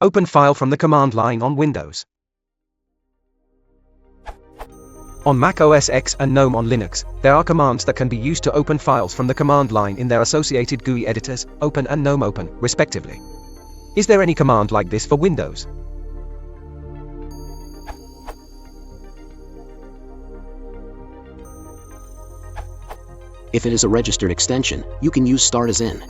Open file from the command line on Windows. On Mac OS X and GNOME on Linux, there are commands that can be used to open files from the command line in their associated GUI editors, Open and GNOME Open, respectively. Is there any command like this for Windows? If it is a registered extension, you can use Start as in.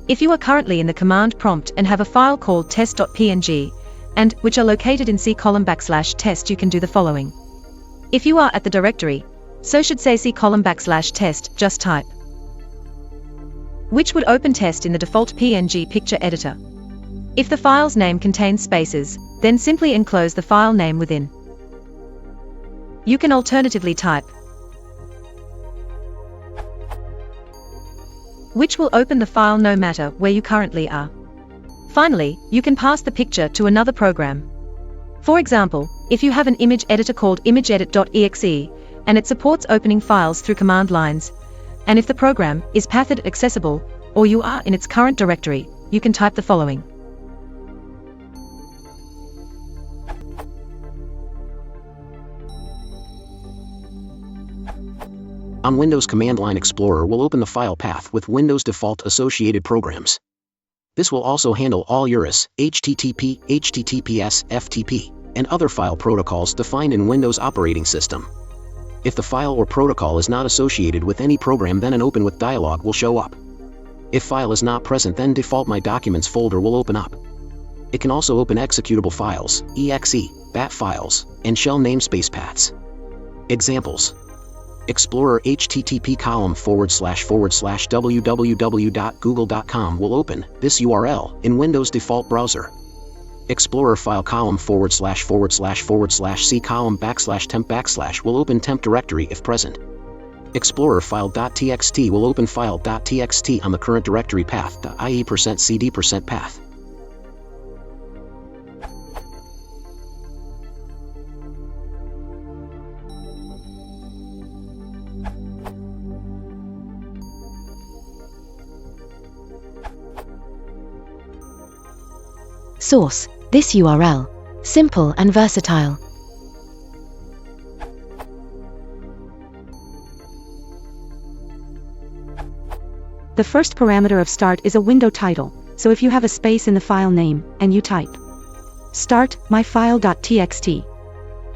If you are currently in the command prompt and have a file called test.png, and which are located in C:\test, you can do the following. If you are at the directory, so should say C:\test, just type which would open test in the default PNG picture editor. If the file's name contains spaces, then simply enclose the file name within. You can alternatively type which will open the file no matter where you currently are. Finally, you can pass the picture to another program. For example, if you have an image editor called imageedit.exe, and it supports opening files through command lines, and if the program is Pathed accessible, or you are in its current directory, you can type the following. On Windows, Command Line Explorer will open the file path with Windows default associated programs. This will also handle all URIs, HTTP, HTTPS, FTP, and other file protocols defined in Windows operating system. If the file or protocol is not associated with any program, then an Open With dialog will show up. If file is not present, then default My Documents folder will open up. It can also open executable files, exe, bat files, and shell namespace paths. Examples: Explorer http://www.google.com will open this URL in Windows default browser. Explorer file ://c:\temp/ will open temp directory if present. Explorer file.txt will open file.txt on the current directory path, i.e. %cd %path. Source: this URL. Simple and versatile. The first parameter of start is a window title, so if you have a space in the file name, and you type start myfile.txt,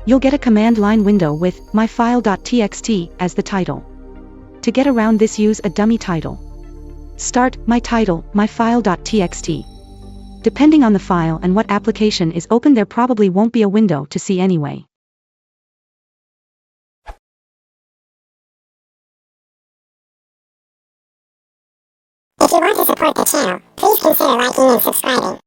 you'll get a command line window with myfile.txt as the title. To get around this, use a dummy title. Start my title myfile.txt. Depending on the file and what application is open, there probably won't be a window to see anyway. If you want to support the channel, please consider liking and subscribing.